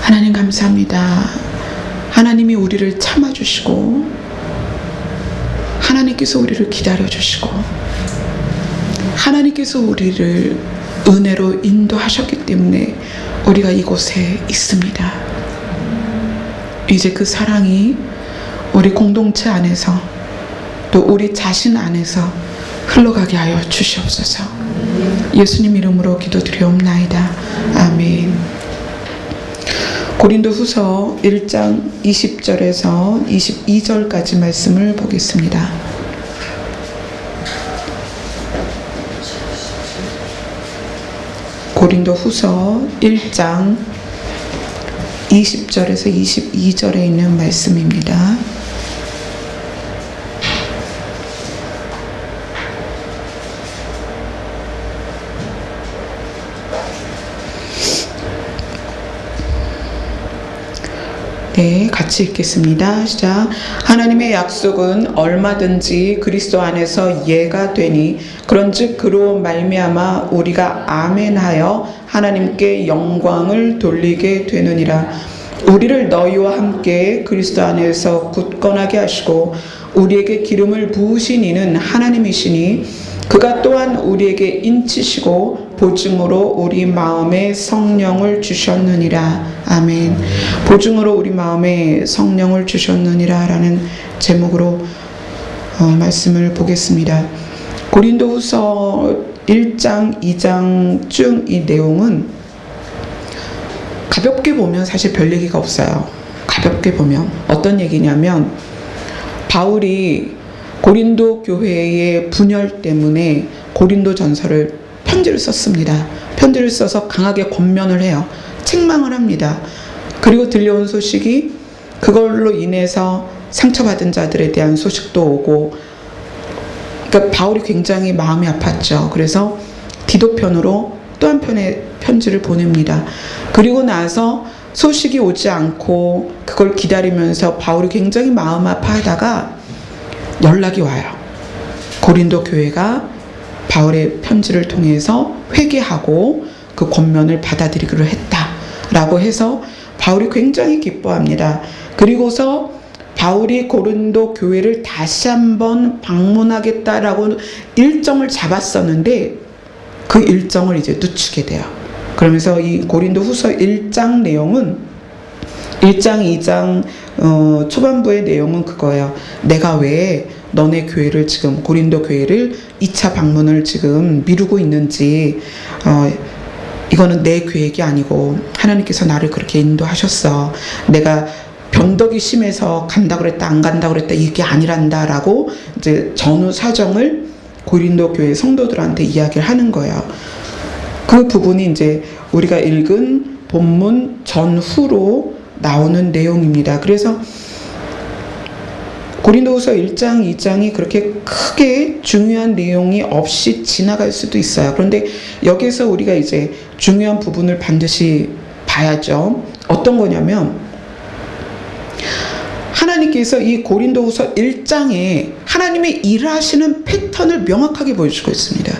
하나님 감사합니다. 하나님이 우리를 참아주시고 하나님께서 우리를 기다려주시고 하나님께서 우리를 은혜로 인도하셨기 때문에 우리가 이곳에 있습니다. 이제 그 사랑이 우리 공동체 안에서 또 우리 자신 안에서 흘러가게 하여 주시옵소서. 예수님 이름으로 기도드리옵나이다. 아멘. 고린도후서 1장 20절에서 22절까지 말씀을 보겠습니다. 고린도후서 1장 20절에서 22절에 있는 말씀입니다. 네, 같이 읽겠습니다. 시작. 하나님의 약속은 얼마든지 그리스도 안에서 예가 되니 그런즉 그로 말미암아 우리가 아멘하여 하나님께 영광을 돌리게 되느니라. 우리를 너희와 함께 그리스도 안에서 굳건하게 하시고 우리에게 기름을 부으신 이는 하나님이시니 그가 또한 우리에게 인치시고 보증으로 우리 마음에 성령을 주셨느니라. 아멘. 보증으로 우리 마음에 성령을 주셨느니라 라는 제목으로 말씀을 보겠습니다. 고린도후서 1장, 2장 중 이 내용은 가볍게 보면 사실 별 얘기가 없어요. 가볍게 보면 어떤 얘기냐면 바울이 고린도 교회의 분열 때문에 고린도 전서를 편지를 썼습니다. 편지를 써서 강하게 권면을 해요. 책망을 합니다. 그리고 들려온 소식이 그걸로 인해서 상처받은 자들에 대한 소식도 오고, 그러니까 바울이 굉장히 마음이 아팠죠. 그래서 디도편으로 또 한 편의 편지를 보냅니다. 그리고 나서 소식이 오지 않고 그걸 기다리면서 바울이 굉장히 마음 아파하다가 연락이 와요. 고린도 교회가 바울의 편지를 통해서 회개하고 그 권면을 받아들이기로 했다라고 해서 바울이 굉장히 기뻐합니다. 그리고서 바울이 고린도 교회를 다시 한번 방문하겠다라고 일정을 잡았었는데 그 일정을 이제 늦추게 돼요. 그러면서 이 고린도 후서 1장 내용은 1장 2장 초반부의 내용은 그거예요. 내가 왜 너네 교회를 지금 고린도 교회를 2차 방문을 지금 미루고 있는지, 이거는 내 계획이 아니고 하나님께서 나를 그렇게 인도하셨어. 내가 변덕이 심해서 간다 그랬다 안 간다 그랬다 이게 아니란다라고 이제 전후 사정을 고린도 교회 성도들한테 이야기를 하는 거예요. 그 부분이 이제 우리가 읽은 본문 전후로 나오는 내용입니다. 그래서 고린도후서 1장, 2장이 그렇게 크게 중요한 내용이 없이 지나갈 수도 있어요. 그런데 여기서 우리가 이제 중요한 부분을 반드시 봐야죠. 어떤 거냐면 하나님께서 이 고린도후서 1장에 하나님의 일하시는 패턴을 명확하게 보여주고 있습니다.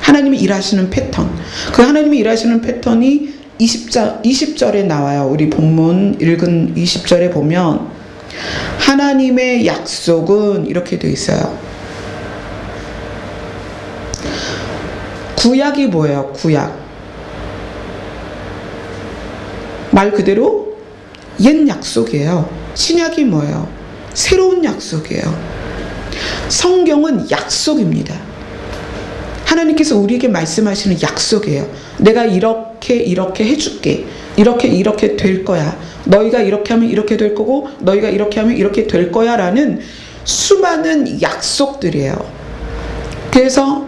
하나님이 일하시는 패턴. 그 하나님이 일하시는 패턴이 20절에 나와요. 우리 본문 읽은 20절에 보면 하나님의 약속은 이렇게 되어 있어요. 구약이 뭐예요? 구약. 말 그대로 옛 약속이에요. 신약이 뭐예요? 새로운 약속이에요. 성경은 약속입니다. 하나님께서 우리에게 말씀하시는 약속이에요. 내가 이렇게 해줄게. 이렇게 될 거야. 너희가 이렇게 하면 이렇게 될 거고 너희가 이렇게 하면 이렇게 될 거야 라는 수많은 약속들이에요. 그래서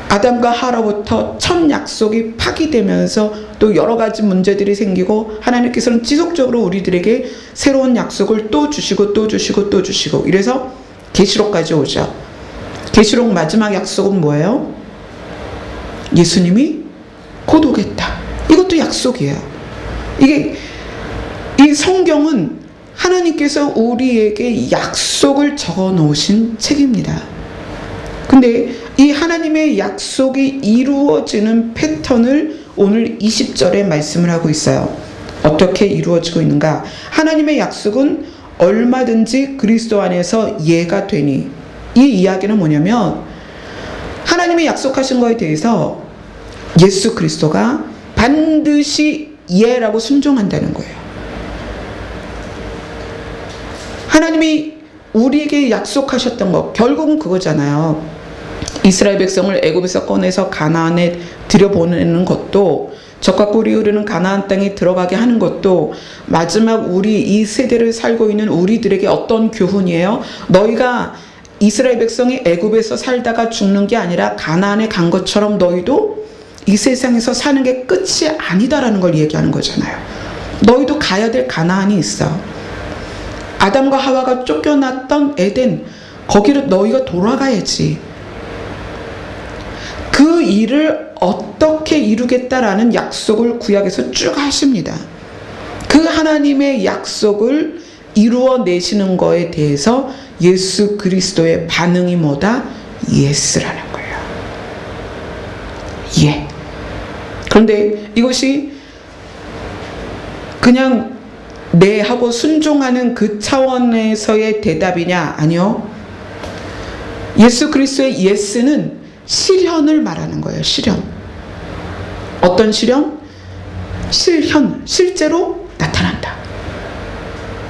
아담과 하와로부터 첫 약속이 파기되면서 또 여러 가지 문제들이 생기고 하나님께서는 지속적으로 우리들에게 새로운 약속을 또 주시고 또 주시고 또 주시고 이래서 계시록까지 오죠. 계시록 마지막 약속은 뭐예요? 예수님이 곧 오겠다. 이것도 약속이에요. 이 성경은 하나님께서 우리에게 약속을 적어 놓으신 책입니다. 근데 이 하나님의 약속이 이루어지는 패턴을 오늘 20절에 말씀을 하고 있어요. 어떻게 이루어지고 있는가? 하나님의 약속은 얼마든지 그리스도 안에서 예가 되니, 이 이야기는 뭐냐면 하나님이 약속하신 거에 대해서 예수 그리스도가 반드시 예라고 순종한다는 거예요. 하나님이 우리에게 약속하셨던 것, 결국은 그거잖아요. 이스라엘 백성을 애굽에서 꺼내서 가나안에 들여보내는 것도, 젖과 꿀이 흐르는 가나안 땅에 들어가게 하는 것도 마지막 우리 이 세대를 살고 있는 우리들에게 어떤 교훈이에요? 너희가 이스라엘 백성이 애굽에서 살다가 죽는 게 아니라 가나안에 간 것처럼 너희도 이 세상에서 사는 게 끝이 아니다라는 걸 얘기하는 거잖아요. 너희도 가야 될 가나안이 있어. 아담과 하와가 쫓겨났던 에덴, 거기로 너희가 돌아가야지. 그 일을 어떻게 이루겠다라는 약속을 구약에서 쭉 하십니다. 그 하나님의 약속을 이루어내시는 거에 대해서 예수 그리스도의 반응이 뭐다? 예스라는 거예요. 예. 그런데 이것이 그냥 네 하고 순종하는 그 차원에서의 대답이냐? 아니요. 예수 그리스도의 예스는 실현을 말하는 거예요. 실현. 어떤 실현? 실현, 실제로 나타난다.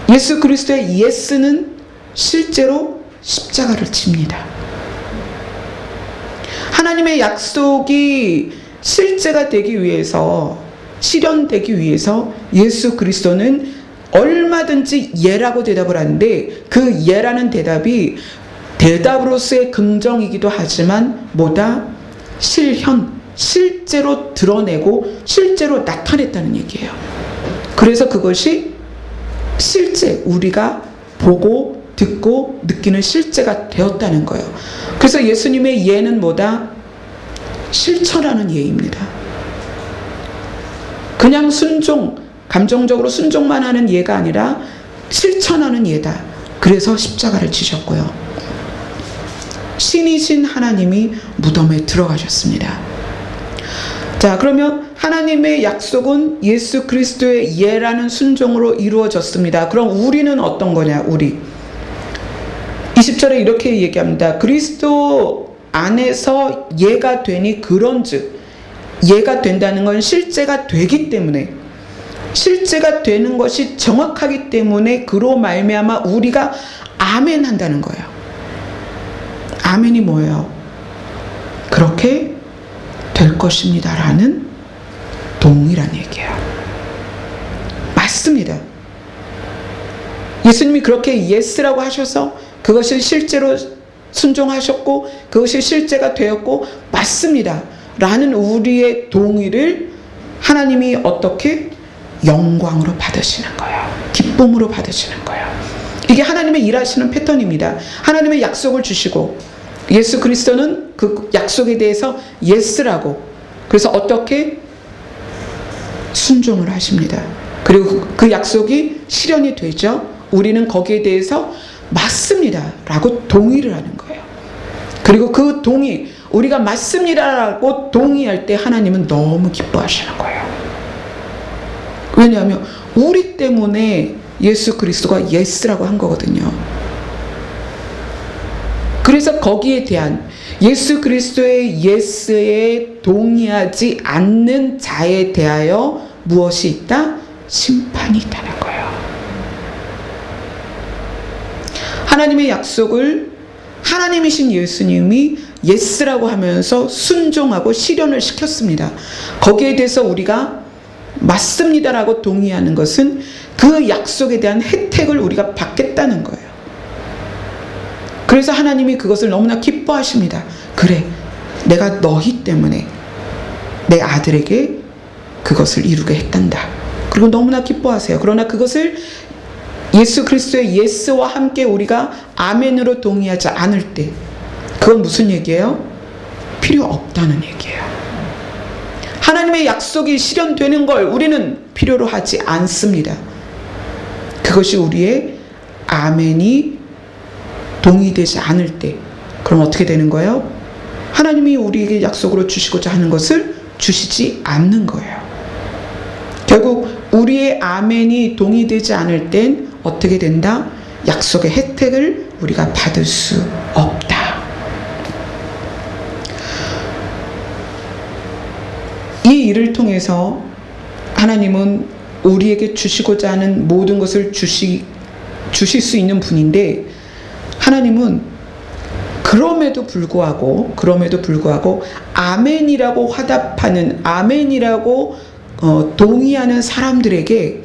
예수 그리스도의 예스는 실제로 십자가를 칩니다. 하나님의 약속이 실제가 되기 위해서, 실현되기 위해서 예수 그리스도는 얼마든지 예라고 대답을 하는데, 그 예라는 대답이 대답으로서의 긍정이기도 하지만 뭐다? 실현, 실제로 드러내고 실제로 나타냈다는 얘기예요. 그래서 그것이 실제 우리가 보고 듣고 느끼는 실제가 되었다는 거예요. 그래서 예수님의 예는 뭐다? 실천하는 예입니다. 그냥 순종, 감정적으로 순종만 하는 예가 아니라 실천하는 예다. 그래서 십자가를 지셨고요. 신이신 하나님이 무덤에 들어가셨습니다. 자, 그러면 하나님의 약속은 예수 그리스도의 예라는 순종으로 이루어졌습니다. 그럼 우리는 어떤 거냐? 우리 20절에 이렇게 얘기합니다. 그리스도 안에서 예가 되니 그런즉, 예가 된다는 건 실제가 되기 때문에, 실제가 되는 것이 정확하기 때문에 그로 말미암아 우리가 아멘 한다는 거예요. 아멘이 뭐예요? 그렇게 될 것입니다 라는 동의란 얘기예요. 맞습니다. 예수님이 그렇게 예스라고 하셔서 그것이 실제로 순종하셨고 그것이 실제가 되었고 맞습니다 라는 우리의 동의를 하나님이 어떻게? 영광으로 받으시는 거예요. 기쁨으로 받으시는 거예요. 이게 하나님의 일하시는 패턴입니다. 하나님의 약속을 주시고 예수 그리스도는 그 약속에 대해서 예스라고, 그래서 어떻게? 순종을 하십니다. 그리고 그 약속이 실현이 되죠. 우리는 거기에 대해서 맞습니다 라고 동의를 하는 거예요. 그리고 그 동의, 우리가 맞습니다 라고 동의할 때 하나님은 너무 기뻐하시는 거예요. 왜냐하면 우리 때문에 예수 그리스도가 예스라고 한 거거든요. 그래서 거기에 대한 예수 그리스도의 예스에 동의하지 않는 자에 대하여 무엇이 있다? 심판이 있다는 거예요. 하나님의 약속을 하나님이신 예수님이 예스라고 하면서 순종하고 실현을 시켰습니다. 거기에 대해서 우리가 맞습니다라고 동의하는 것은 그 약속에 대한 혜택을 우리가 받겠다는 거예요. 그래서 하나님이 그것을 너무나 기뻐하십니다. 그래, 내가 너희 때문에 내 아들에게 그것을 이루게 했단다. 그리고 너무나 기뻐하세요. 그러나 그것을 예수 그리스도의 예스와 함께 우리가 아멘으로 동의하지 않을 때, 그건 무슨 얘기예요? 필요 없다는 얘기예요. 하나님의 약속이 실현되는 걸 우리는 필요로 하지 않습니다. 그것이 우리의 아멘이 동의되지 않을 때, 그럼 어떻게 되는 거예요? 하나님이 우리에게 약속으로 주시고자 하는 것을 주시지 않는 거예요. 결국 우리의 아멘이 동의되지 않을 땐 어떻게 된다? 약속의 혜택을 우리가 받을 수 없다. 이 일을 통해서 하나님은 우리에게 주시고자 하는 모든 것을 주실 수 있는 분인데, 하나님은 그럼에도 불구하고 아멘이라고 화답하는, 아멘이라고 동의하는 사람들에게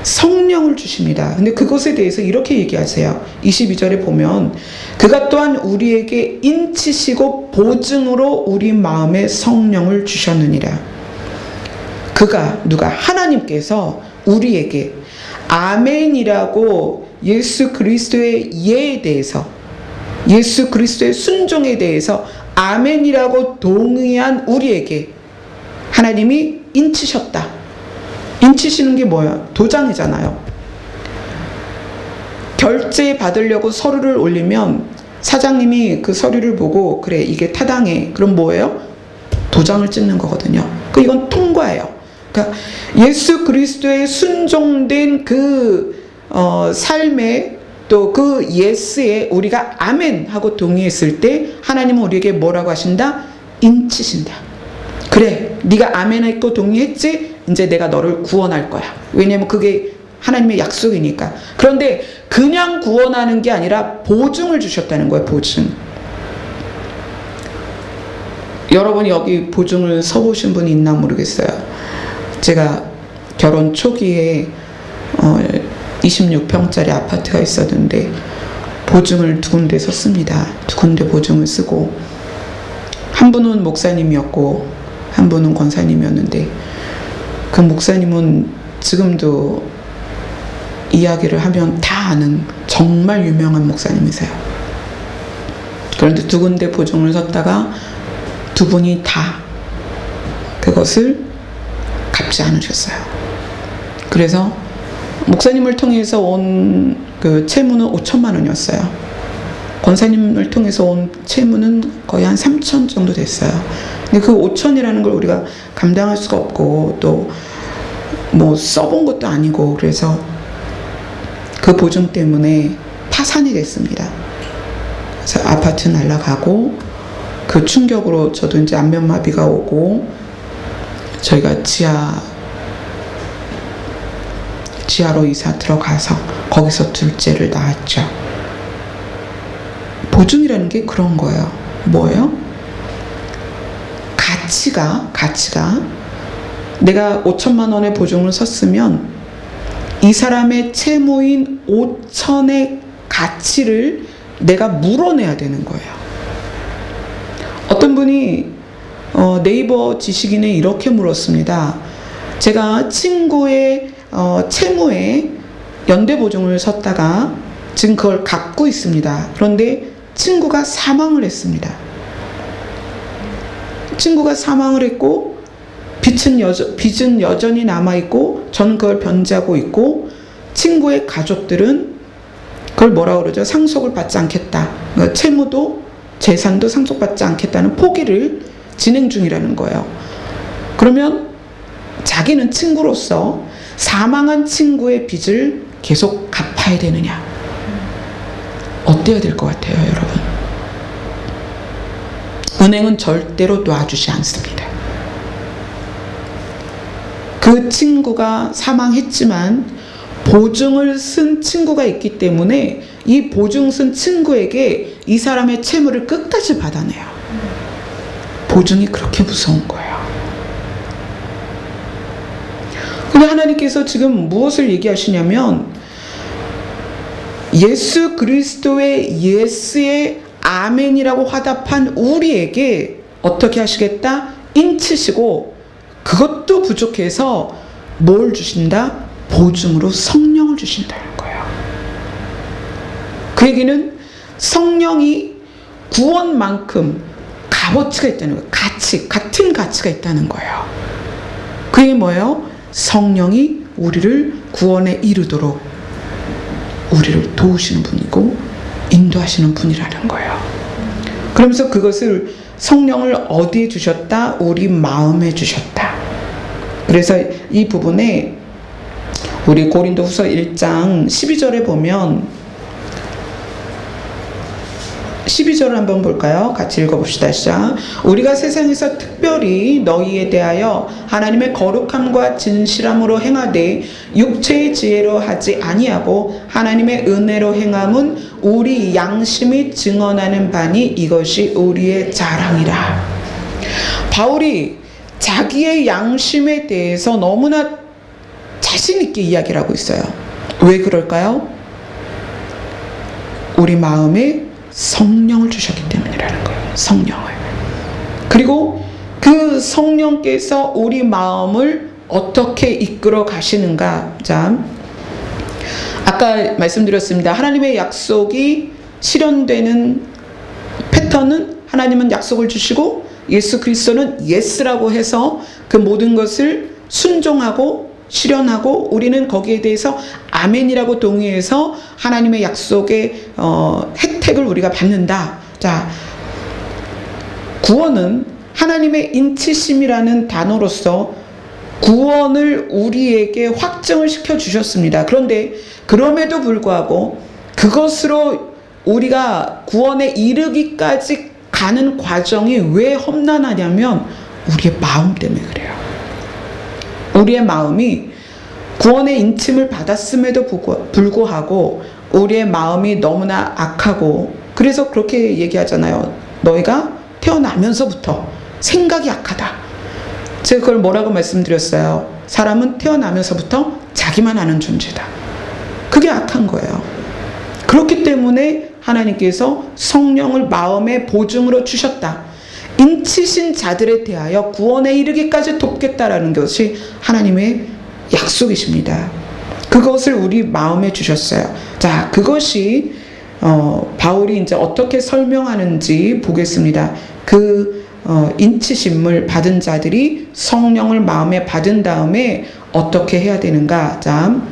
성령을 주십니다. 근데 그것에 대해서 이렇게 얘기하세요. 22절에 보면 그가 또한 우리에게 인치시고 보증으로 우리 마음에 성령을 주셨느니라. 그가, 누가? 하나님께서 우리에게 아멘이라고 예수 그리스도의 예에 대해서, 예수 그리스도의 순종에 대해서 아멘이라고 동의한 우리에게 하나님이 인치셨다. 인치시는 게 뭐야? 도장이잖아요. 결제 받으려고 서류를 올리면 사장님이 그 서류를 보고 그래 이게 타당해. 그럼 뭐예요? 도장을 찍는 거거든요. 이건 통과예요. 그러니까 예수 그리스도의 순종된 그 삶에, 또 그 예스에 우리가 아멘 하고 동의했을 때 하나님은 우리에게 뭐라고 하신다? 인치신다. 그래, 네가 아멘 했고 동의했지? 이제 내가 너를 구원할 거야. 왜냐면 그게 하나님의 약속이니까. 그런데 그냥 구원하는 게 아니라 보증을 주셨다는 거예요. 보증. 여러분이 여기 보증을 서보신 분이 있나 모르겠어요. 제가 결혼 초기에 26평짜리 아파트가 있었는데 보증을 2군데 섰습니다. 2군데 보증을 쓰고, 한 분은 목사님이었고 한 분은 권사님이었는데, 그 목사님은 지금도 이야기를 하면 다 아는 정말 유명한 목사님이세요. 그런데 2군데 보증을 섰다가 2분이 다 그것을 갚지 않으셨어요. 그래서 목사님을 통해서 온 그 채무는 5천만 원이었어요. 권사님을 통해서 온 채무는 거의 한 3천 정도 됐어요. 근데 그 5천이라는 걸 우리가 감당할 수가 없고, 또 뭐 써본 것도 아니고, 그래서 그 보증 때문에 파산이 됐습니다. 그래서 아파트 날아가고, 그 충격으로 저도 이제 안면마비가 오고, 저희가 지하로 이사 들어가서 거기서 둘째를 낳았죠. 보증이라는 게 그런 거예요. 뭐예요? 가치가 내가 5천만 원의 보증을 섰으면 이 사람의 채무인 5천의 가치를 내가 물어내야 되는 거예요. 어떤 분이 네이버 지식인에 이렇게 물었습니다. 제가 친구의 채무에 연대보증을 섰다가 지금 그걸 갚고 있습니다. 그런데 친구가 사망을 했습니다. 친구가 사망을 했고 빚은 여전히 남아있고 저는 그걸 변제하고 있고, 친구의 가족들은 그걸 뭐라고 그러죠? 상속을 받지 않겠다. 그러니까 채무도 재산도 상속받지 않겠다는 포기를 진행 중이라는 거예요. 그러면 자기는 친구로서 사망한 친구의 빚을 계속 갚아야 되느냐? 어때야 될 것 같아요, 여러분? 은행은 절대로 놔주지 않습니다. 그 친구가 사망했지만 보증을 쓴 친구가 있기 때문에 이 보증 쓴 친구에게 이 사람의 채무를 끝까지 받아내요. 보증이 그렇게 무서운 거예요. 근데 하나님께서 지금 무엇을 얘기하시냐면, 예수 그리스도의 예스의 아멘이라고 화답한 우리에게 어떻게 하시겠다? 인치시고, 그것도 부족해서 뭘 주신다? 보증으로 성령을 주신다는 거예요. 그 얘기는 성령이 구원만큼 값어치가 있다는 거예요. 같은 가치가 있다는 거예요. 그게 뭐예요? 성령이 우리를 구원에 이르도록 우리를 도우시는 분이고 인도하시는 분이라는 거예요. 그러면서 그것을, 성령을 어디에 주셨다? 우리 마음에 주셨다. 그래서 이 부분에 우리 고린도후서 1장 12절에 보면 12절을 한번 볼까요? 같이 읽어봅시다. 시작. 우리가 세상에서 특별히 너희에 대하여 하나님의 거룩함과 진실함으로 행하되 육체의 지혜로 하지 아니하고 하나님의 은혜로 행함은 우리 양심이 증언하는 바니 이것이 우리의 자랑이라. 바울이 자기의 양심에 대해서 너무나 자신 있게 이야기를 하고 있어요. 왜 그럴까요? 우리 마음에 성령을 주셨기 때문이라는 거예요. 성령을. 그리고 그 성령께서 우리 마음을 어떻게 이끌어 가시는가. 자, 아까 말씀드렸습니다. 하나님의 약속이 실현되는 패턴은 하나님은 약속을 주시고 예수 그리스도는 예스라고 해서 그 모든 것을 순종하고 실현하고 우리는 거기에 대해서 아멘이라고 동의해서 하나님의 약속의 혜택을 우리가 받는다. 자, 구원은 하나님의 인치심이라는 단어로서 구원을 우리에게 확증을 시켜 주셨습니다. 그런데 그럼에도 불구하고 그것으로 우리가 구원에 이르기까지 가는 과정이 왜 험난하냐면 우리의 마음 때문에 그래요. 우리의 마음이 구원의 인침을 받았음에도 불구하고 우리의 마음이 너무나 악하고, 그래서 그렇게 얘기하잖아요. 너희가 태어나면서부터 생각이 악하다. 제가 그걸 뭐라고 말씀드렸어요? 사람은 태어나면서부터 자기만 아는 존재다. 그게 악한 거예요. 그렇기 때문에 하나님께서 성령을 마음의 보증으로 주셨다. 인치신 자들에 대하여 구원에 이르기까지 돕겠다라는 것이 하나님의 약속이십니다. 그것을 우리 마음에 주셨어요. 자, 그것이 바울이 이제 어떻게 설명하는지 보겠습니다. 그 인치심을 받은 자들이 성령을 마음에 받은 다음에 어떻게 해야 되는가. 자,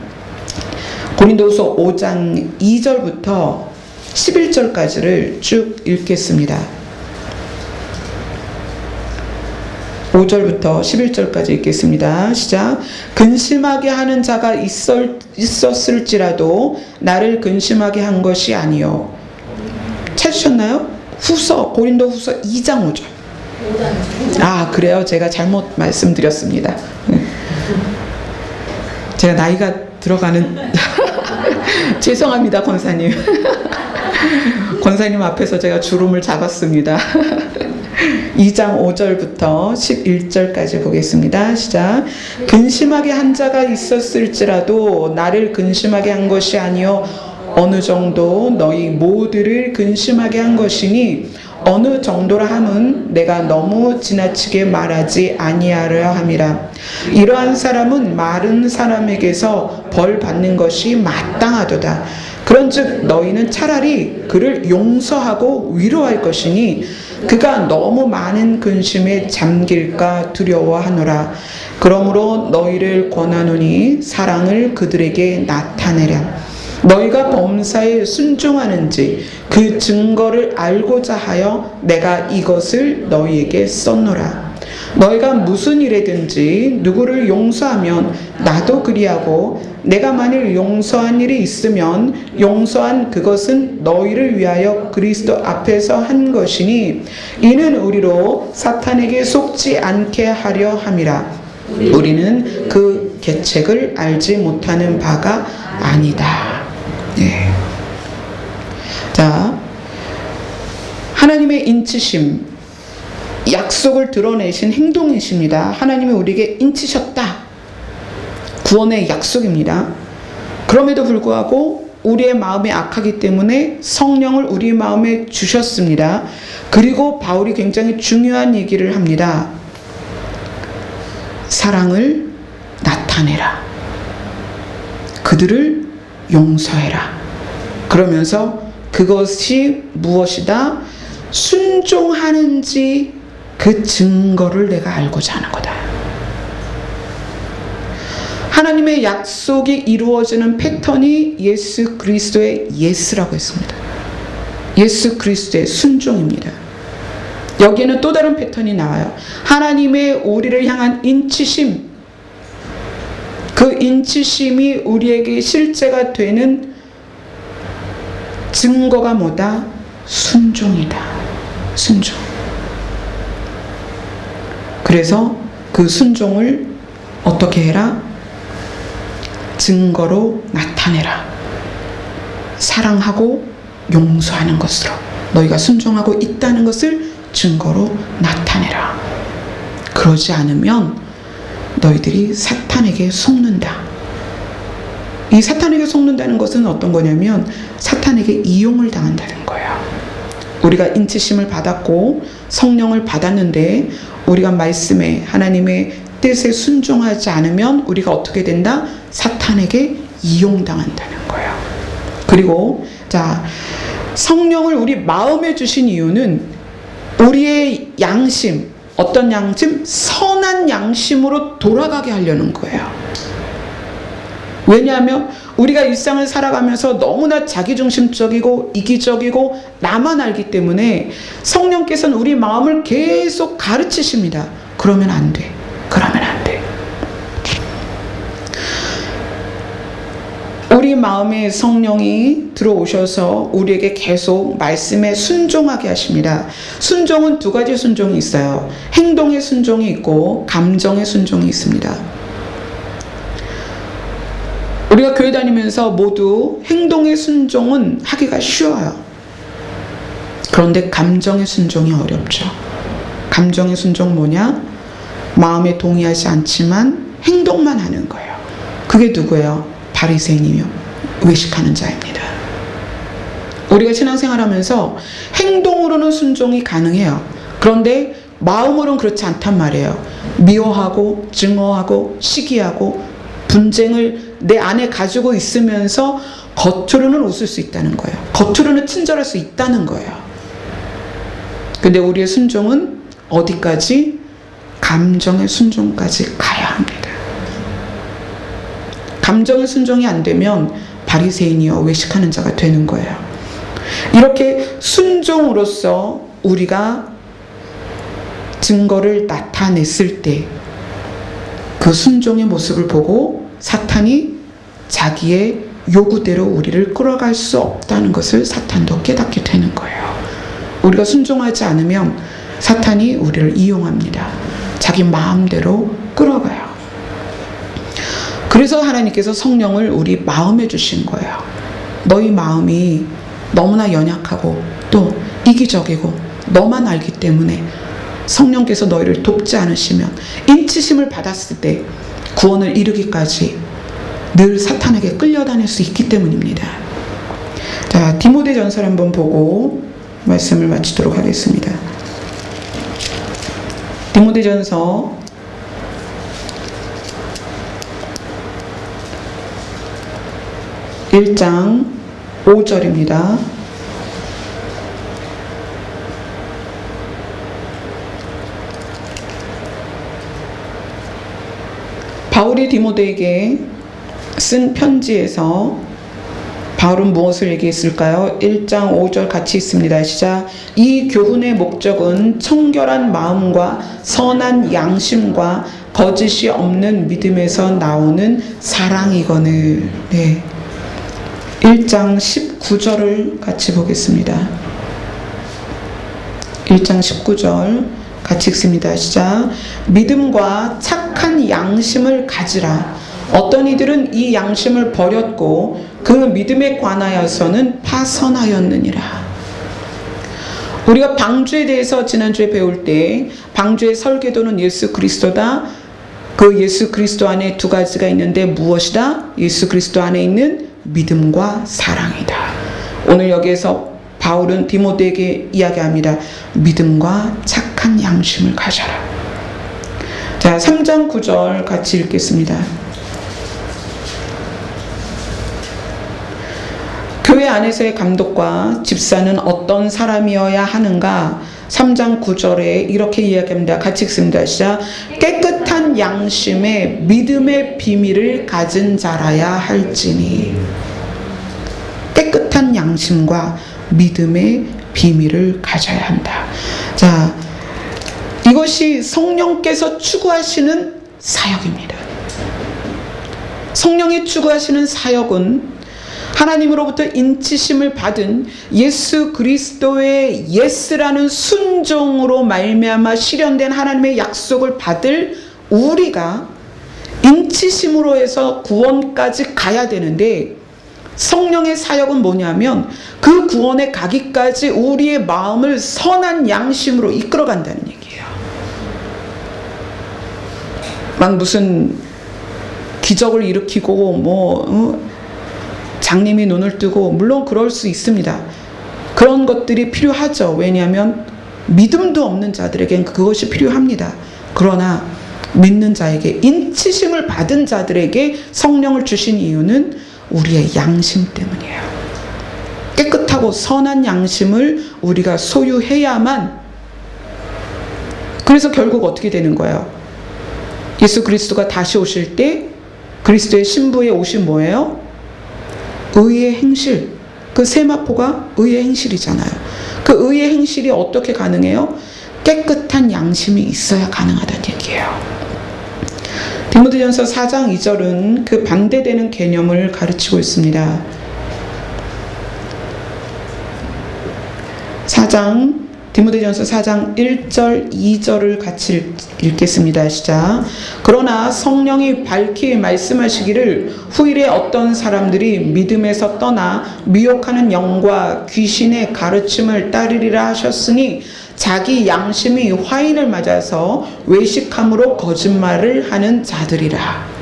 고린도후서 5장 2절부터 11절까지를 쭉 읽겠습니다. 5절부터 11절까지 읽겠습니다. 시작. 근심하게 하는 자가 있었을지라도 나를 근심하게 한 것이 아니요. 찾으셨나요? 고린도 후서 2장 5절. 아, 그래요? 제가 잘못 말씀드렸습니다. 제가 나이가 들어가는 죄송합니다, 권사님. 권사님 앞에서 제가 주름을 잡았습니다. 2장 5절부터 11절까지 보겠습니다. 시작. 근심하게 한 자가 있었을지라도 나를 근심하게 한 것이 아니요 어느 정도 너희 모두를 근심하게 한 것이니 어느 정도라 함은 내가 너무 지나치게 말하지 아니하려 함이라. 이러한 사람은 마른 사람에게서 벌 받는 것이 마땅하도다. 그런즉 너희는 차라리 그를 용서하고 위로할 것이니 그가 너무 많은 근심에 잠길까 두려워하노라. 그러므로 너희를 권하노니 사랑을 그들에게 나타내라. 너희가 범사에 순종하는지 그 증거를 알고자 하여 내가 이것을 너희에게 썼노라. 너희가 무슨 일이든지 누구를 용서하면 나도 그리하고 내가 만일 용서한 일이 있으면 용서한 그것은 너희를 위하여 그리스도 앞에서 한 것이니 이는 우리로 사탄에게 속지 않게 하려 함이라. 우리는 그 계책을 알지 못하는 바가 아니다. 네. 자, 하나님의 인치심, 약속을 드러내신 행동이십니다. 하나님이 우리에게 인치셨다. 구원의 약속입니다. 그럼에도 불구하고 우리의 마음이 악하기 때문에 성령을 우리 마음에 주셨습니다. 그리고 바울이 굉장히 중요한 얘기를 합니다. 사랑을 나타내라. 그들을 용서해라. 그러면서 그것이 무엇이다? 순종하는지 그 증거를 내가 알고자 하는 거다. 하나님의 약속이 이루어지는 패턴이 예수 그리스도의 예스라고 했습니다. 예수 그리스도의 순종입니다. 여기에는 또 다른 패턴이 나와요. 하나님의 우리를 향한 인치심, 그 인치심이 우리에게 실제가 되는 증거가 뭐다? 순종이다. 순종. 그래서 그 순종을 어떻게 해라? 증거로 나타내라. 사랑하고 용서하는 것으로 너희가 순종하고 있다는 것을 증거로 나타내라. 그러지 않으면 너희들이 사탄에게 속는다. 이 사탄에게 속는다는 것은 어떤 거냐면 사탄에게 이용을 당한다는 거예요. 우리가 인치심을 받았고 성령을 받았는데 우리가 말씀에 하나님의 뜻에 순종하지 않으면 우리가 어떻게 된다? 사탄에게 이용당한다는 거예요. 그리고 자, 성령을 우리 마음에 주신 이유는 우리의 양심, 어떤 양심? 선한 양심으로 돌아가게 하려는 거예요. 왜냐하면 우리가 일상을 살아가면서 너무나 자기중심적이고 이기적이고 나만 알기 때문에 성령께서는 우리 마음을 계속 가르치십니다. 그러면 안 돼. 그러면 안 돼. 우리 마음에 성령이 들어오셔서 우리에게 계속 말씀에 순종하게 하십니다. 순종은 두 가지 순종이 있어요. 행동의 순종이 있고 감정의 순종이 있습니다. 우리가 교회 다니면서 모두 행동의 순종은 하기가 쉬워요. 그런데 감정의 순종이 어렵죠. 감정의 순종 뭐냐? 마음에 동의하지 않지만 행동만 하는 거예요. 그게 누구예요? 바리새인이며 외식하는 자입니다. 우리가 신앙생활하면서 행동으로는 순종이 가능해요. 그런데 마음으로는 그렇지 않단 말이에요. 미워하고 증오하고 시기하고 분쟁을 내 안에 가지고 있으면서 겉으로는 웃을 수 있다는 거예요. 겉으로는 친절할 수 있다는 거예요. 근데 우리의 순종은 어디까지? 감정의 순종까지 가야 합니다. 감정의 순종이 안 되면 바리새인이여 외식하는 자가 되는 거예요. 이렇게 순종으로써 우리가 증거를 나타냈을 때 그 순종의 모습을 보고 사탄이 자기의 요구대로 우리를 끌어갈 수 없다는 것을 사탄도 깨닫게 되는 거예요. 우리가 순종하지 않으면 사탄이 우리를 이용합니다. 자기 마음대로 끌어가요. 그래서 하나님께서 성령을 우리 마음에 주신 거예요. 너희 마음이 너무나 연약하고 또 이기적이고 너만 알기 때문에 성령께서 너희를 돕지 않으시면 인치심을 받았을 때 구원을 이루기까지 늘 사탄에게 끌려다닐 수 있기 때문입니다. 자, 디모데전서를 한번 보고 말씀을 마치도록 하겠습니다. 디모데전서 1장 5절입니다. 바울이 디모데에게 쓴 편지에서 바울은 무엇을 얘기했을까요? 1장 5절 같이 있습니다. 시작. 이 교훈의 목적은 청결한 마음과 선한 양심과 거짓이 없는 믿음에서 나오는 사랑이거늘. 네. 1장 19절을 같이 보겠습니다. 1장 19절 같이 읽습니다. 시작. 믿음과 착한 양심을 가지라. 어떤 이들은 이 양심을 버렸고 그 믿음에 관하여서는 파선하였느니라. 우리가 방주에 대해서 지난주에 배울 때 방주의 설계도는 예수 그리스도다. 그 예수 그리스도 안에 두 가지가 있는데 무엇이다? 예수 그리스도 안에 있는 믿음과 사랑이다. 오늘 여기에서 바울은 디모데에게 이야기합니다. 믿음과 착한 양심을 가져라. 자, 3장 9절 같이 읽겠습니다. 교회 안에서의 감독과 집사는 어떤 사람이어야 하는가? 3장 9절에 이렇게 이야기합니다. 같이 읽습니다. 시작. 깨끗한 양심에 믿음의 비밀을 가진 자라야 할지니. 깨끗한 양심과 믿음의 비밀을 가져야 한다. 자, 이것이 성령께서 추구하시는 사역입니다. 성령이 추구하시는 사역은 하나님으로부터 인치심을 받은 예수 그리스도의 예스라는 순종으로 말미암아 실현된 하나님의 약속을 받을 우리가 인치심으로 해서 구원까지 가야 되는데, 성령의 사역은 뭐냐면 그 구원에 가기까지 우리의 마음을 선한 양심으로 이끌어간다는 얘기예요. 막 무슨 기적을 일으키고 장님이 눈을 뜨고, 물론 그럴 수 있습니다. 그런 것들이 필요하죠. 왜냐하면 믿음도 없는 자들에겐 그것이 필요합니다. 그러나 믿는 자에게, 인치심을 받은 자들에게 성령을 주신 이유는 우리의 양심 때문이에요. 깨끗하고 선한 양심을 우리가 소유해야만. 그래서 결국 어떻게 되는 거예요? 예수 그리스도가 다시 오실 때 그리스도의 신부에 오신 뭐예요? 의의 행실. 그 세마포가 의의 행실이잖아요. 그 의의 행실이 어떻게 가능해요? 깨끗한 양심이 있어야 가능하다는 얘기예요. 디모데전서 4장 2절은 그 반대되는 개념을 가르치고 있습니다. 디모데전서 4장 1절 2절을 같이 읽겠습니다. 시작. 그러나 성령이 밝히 말씀하시기를 후일에 어떤 사람들이 믿음에서 떠나 미혹하는 영과 귀신의 가르침을 따르리라 하셨으니 자기 양심이 화인을 맞아서 외식함으로 거짓말을 하는 자들이라.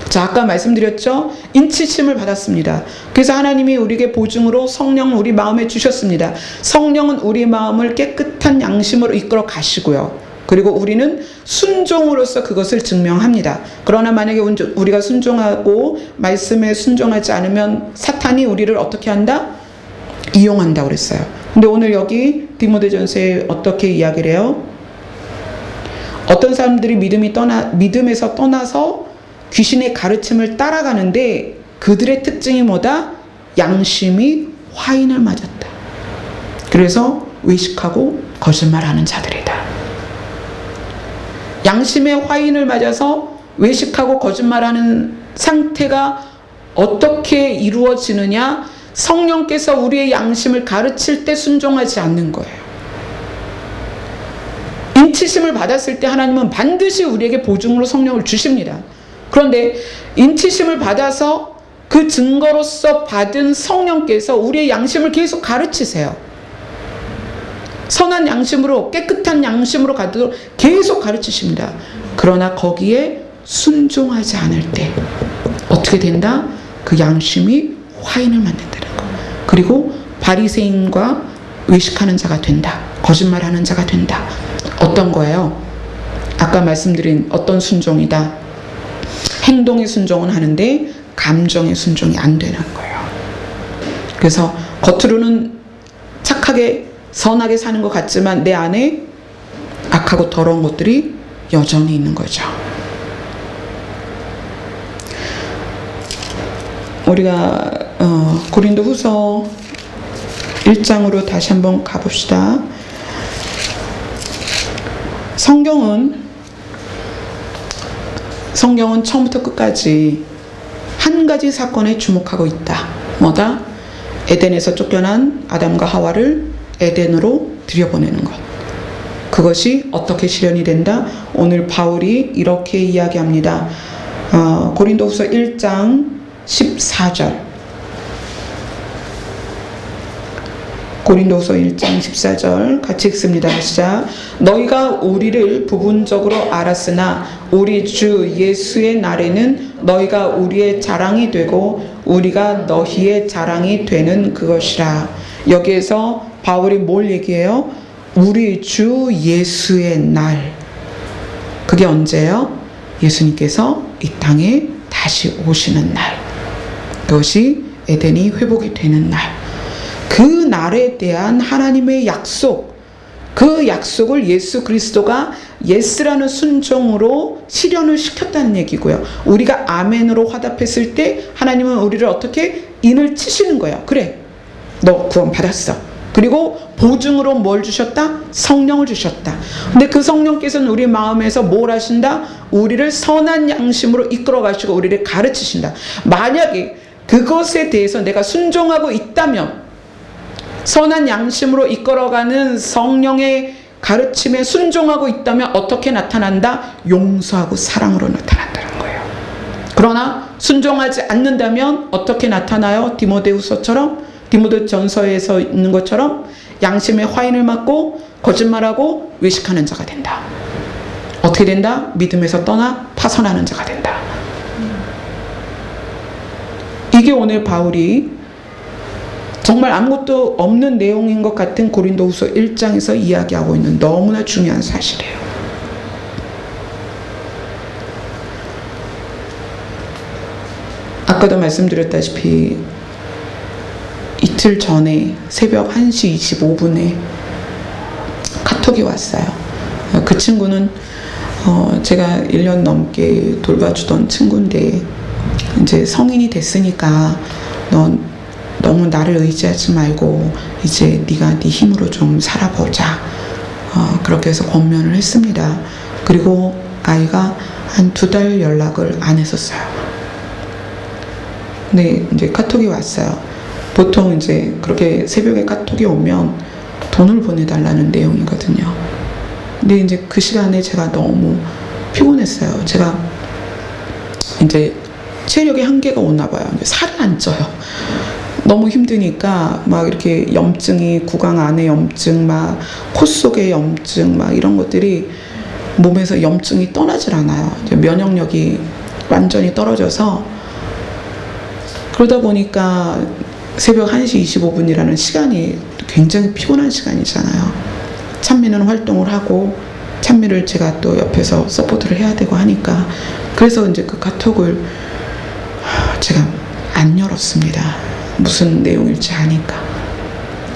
자, 아까 말씀드렸죠? 인치심을 받았습니다. 그래서 하나님이 우리에게 보증으로 성령을 우리 마음에 주셨습니다. 성령은 우리 마음을 깨끗한 양심으로 이끌어 가시고요. 그리고 우리는 순종으로서 그것을 증명합니다. 그러나 만약에 우리가 순종하고 말씀에 순종하지 않으면 사탄이 우리를 어떻게 한다? 이용한다고 그랬어요. 근데 오늘 여기 디모데전서에 어떻게 이야기를 해요? 어떤 사람들이 믿음에서 떠나서 귀신의 가르침을 따라가는데 그들의 특징이 뭐다? 양심이 화인을 맞았다. 그래서 외식하고 거짓말하는 자들이다. 양심의 화인을 맞아서 외식하고 거짓말하는 상태가 어떻게 이루어지느냐? 성령께서 우리의 양심을 가르칠 때 순종하지 않는 거예요. 인치심을 받았을 때 하나님은 반드시 우리에게 보증으로 성령을 주십니다. 그런데 인치심을 받아서 그 증거로서 받은 성령께서 우리의 양심을 계속 가르치세요. 선한 양심으로, 깨끗한 양심으로 가도록 계속 가르치십니다. 그러나 거기에 순종하지 않을 때 어떻게 된다? 그 양심이 화인을 맞는다는 거. 그리고 바리새인과 외식하는 자가 된다. 거짓말하는 자가 된다. 어떤 거예요? 아까 말씀드린 어떤 순종이다. 행동의 순종은 하는데 감정의 순종이 안 되는 거예요. 그래서 겉으로는 착하게 선하게 사는 것 같지만 내 안에 악하고 더러운 것들이 여전히 있는 거죠. 우리가 고린도후서 1장으로 다시 한번 가봅시다. 성경은 처음부터 끝까지 한 가지 사건에 주목하고 있다. 뭐다? 에덴에서 쫓겨난 아담과 하와를 에덴으로 들여보내는 것. 그것이 어떻게 실현이 된다? 오늘 바울이 이렇게 이야기합니다. 고린도후서 1장 14절. 고린도후서 1장 14절 같이 읽습니다. 시작. 너희가 우리를 부분적으로 알았으나 우리 주 예수의 날에는 너희가 우리의 자랑이 되고 우리가 너희의 자랑이 되는 그것이라. 여기에서 바울이 뭘 얘기해요? 우리 주 예수의 날. 그게 언제예요? 예수님께서 이 땅에 다시 오시는 날. 그것이 에덴이 회복이 되는 날. 그 날에 대한 하나님의 약속, 그 약속을 예수 그리스도가 예스라는 순종으로 실현을 시켰다는 얘기고요. 우리가 아멘으로 화답했을 때 하나님은 우리를 어떻게 인을 치시는 거예요. 그래, 너 구원 받았어. 그리고 보증으로 뭘 주셨다? 성령을 주셨다. 근데 그 성령께서는 우리 마음에서 뭘 하신다? 우리를 선한 양심으로 이끌어 가시고 우리를 가르치신다. 만약에 그것에 대해서 내가 순종하고 있다면, 선한 양심으로 이끌어가는 성령의 가르침에 순종하고 있다면 어떻게 나타난다? 용서하고 사랑으로 나타난다는 거예요. 그러나 순종하지 않는다면 어떻게 나타나요? 디모데전서에서 있는 것처럼 양심의 화인을 맞고 거짓말하고 외식하는 자가 된다. 어떻게 된다? 믿음에서 떠나 파선하는 자가 된다. 이게 오늘 바울이 정말 아무것도 없는 내용인 것 같은 고린도후서 1장에서 이야기하고 있는 너무나 중요한 사실이에요. 아까도 말씀드렸다시피 이틀 전에 새벽 1시 25분에 카톡이 왔어요. 그 친구는 제가 1년 넘게 돌봐주던 친구인데, 이제 성인이 됐으니까 넌 너무 나를 의지하지 말고 이제 네가 네 힘으로 좀 살아보자. 그렇게 해서 권면을 했습니다. 그리고 아이가 한 2달 연락을 안 했었어요. 근데 이제 카톡이 왔어요. 보통 이제 그렇게 새벽에 카톡이 오면 돈을 보내달라는 내용이거든요. 근데 이제 그 시간에 제가 너무 피곤했어요. 제가 이제 체력의 한계가 오나 봐요. 살이 안 쪄요. 너무 힘드니까 막 이렇게 염증이, 구강 안에 염증, 막 코 속에 염증, 막 이런 것들이 몸에서 염증이 떠나질 않아요. 면역력이 완전히 떨어져서, 그러다 보니까 새벽 1시 25분이라는 시간이 굉장히 피곤한 시간이잖아요. 찬미는 활동을 하고 찬미를 제가 또 옆에서 서포트를 해야 되고 하니까, 그래서 이제 그 카톡을 제가 안 열었습니다. 무슨 내용일지 아니까.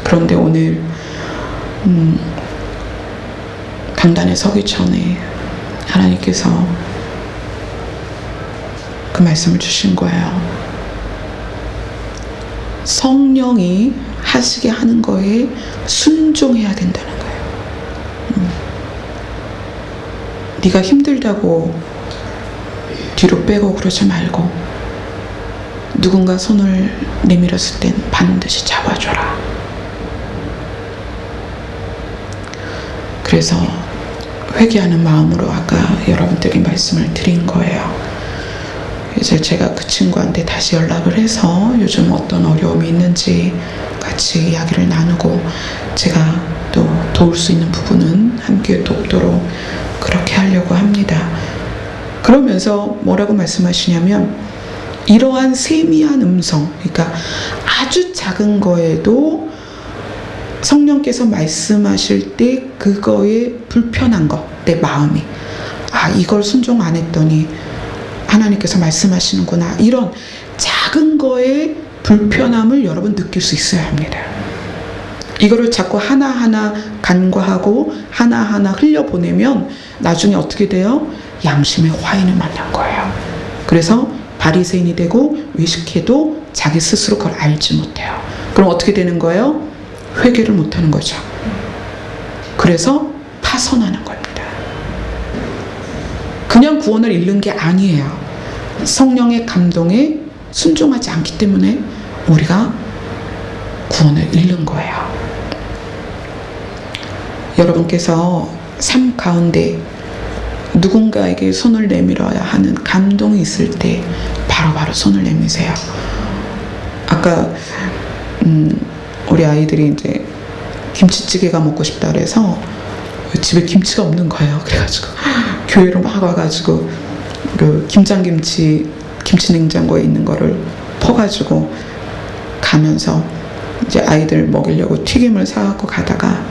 그런데 오늘 강단에 서기 전에 하나님께서 그 말씀을 주신 거예요. 성령이 하시게 하는 거에 순종해야 된다는 거예요. 네가 힘들다고 뒤로 빼고 그러지 말고, 누군가 손을 내밀었을 땐 반드시 잡아줘라. 그래서 회개하는 마음으로 아까 여러분들에게 말씀을 드린 거예요. 이제 제가 그 친구한테 다시 연락을 해서 요즘 어떤 어려움이 있는지 같이 이야기를 나누고, 제가 또 도울 수 있는 부분은 함께 돕도록 그렇게 하려고 합니다. 그러면서 뭐라고 말씀하시냐면, 이러한 세미한 음성, 그러니까 아주 작은 거에도 성령께서 말씀하실 때 그거에 불편한 것, 내 마음이 이걸 순종 안 했더니 하나님께서 말씀하시는구나, 이런 작은 거에 불편함을 여러분 느낄 수 있어야 합니다. 이거를 자꾸 하나하나 간과하고 하나하나 흘려보내면 나중에 어떻게 돼요? 양심의 화인을 만난 거예요. 그래서 바리새인이 되고 외식해도 자기 스스로 그걸 알지 못해요. 그럼 어떻게 되는 거예요? 회개를 못하는 거죠. 그래서 파선하는 겁니다. 그냥 구원을 잃는 게 아니에요. 성령의 감동에 순종하지 않기 때문에 우리가 구원을 잃는 거예요. 여러분께서 삶 가운데 누군가에게 손을 내밀어야 하는 감동이 있을 때 바로바로 손을 내미세요. 아까 우리 아이들이 이제 김치찌개가 먹고 싶다 그래서 집에 김치가 없는 거예요. 그래가지고 교회로 막 와가지고 그 김장김치 냉장고에 있는 거를 퍼가지고 가면서 이제 아이들 먹이려고 튀김을 사갖고 가다가,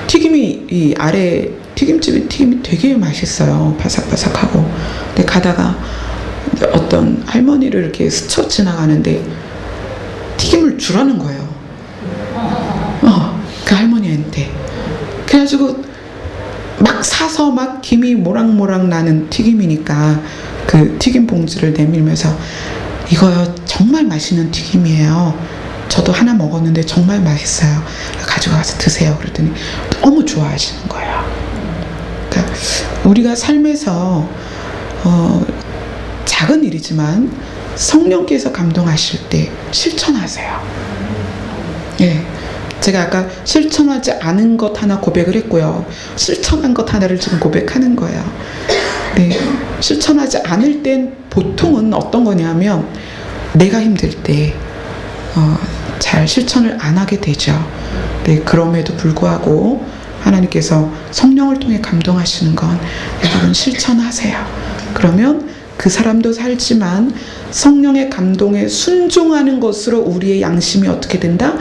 튀김이 이 아래 튀김집이 튀김이 되게 맛있어요. 바삭바삭하고. 근데 가다가 어떤 할머니를 이렇게 스쳐 지나가는데 튀김을 주라는 거예요. 그 할머니한테. 그래가지고 막 사서 막 김이 모락모락 나는 튀김이니까 그 튀김 봉지를 내밀면서, 이거요 정말 맛있는 튀김이에요. 저도 하나 먹었는데 정말 맛있어요. 가지고 가서 드세요. 그랬더니 너무 좋아하시는 거예요. 그러니까 우리가 삶에서 작은 일이지만 성령께서 감동하실 때 실천하세요. 예. 제가 아까 실천하지 않은 것 하나 고백을 했고요. 실천한 것 하나를 지금 고백하는 거예요. 네. 실천하지 않을 땐 보통은 어떤 거냐면 내가 힘들 때 잘 실천을 안 하게 되죠. 네. 그럼에도 불구하고 하나님께서 성령을 통해 감동하시는 건 여러분 실천하세요. 그러면 그 사람도 살지만 성령의 감동에 순종하는 것으로 우리의 양심이 어떻게 된다?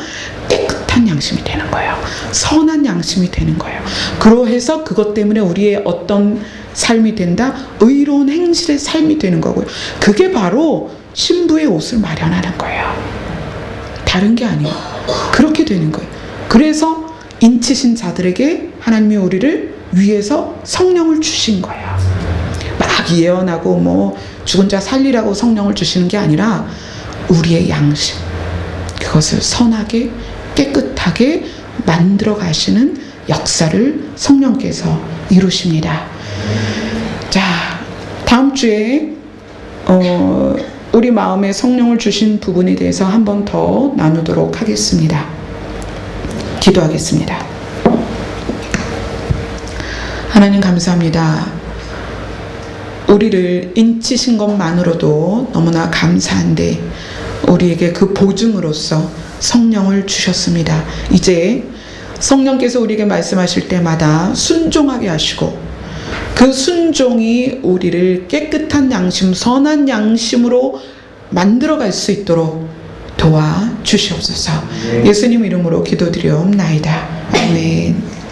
깨끗한 양심이 되는 거예요. 선한 양심이 되는 거예요. 그러해서 그것 때문에 우리의 어떤 삶이 된다? 의로운 행실의 삶이 되는 거고요. 그게 바로 신부의 옷을 마련하는 거예요. 다른 게 아니에요. 그렇게 되는 거예요. 그래서 인치신 자들에게 하나님이 우리를 위해서 성령을 주신 거예요. 막 예언하고 뭐 죽은 자 살리라고 성령을 주시는 게 아니라 우리의 양심, 그것을 선하게 깨끗하게 만들어 가시는 역사를 성령께서 이루십니다. 자, 다음 주에 우리 마음에 성령을 주신 부분에 대해서 한 번 더 나누도록 하겠습니다. 기도하겠습니다. 하나님 감사합니다. 우리를 인치신 것만으로도 너무나 감사한데 우리에게 그 보증으로서 성령을 주셨습니다. 이제 성령께서 우리에게 말씀하실 때마다 순종하게 하시고 그 순종이 우리를 깨끗한 양심, 선한 양심으로 만들어갈 수 있도록 도와주시옵소서. 예수님 이름으로 기도드리옵나이다. 아멘.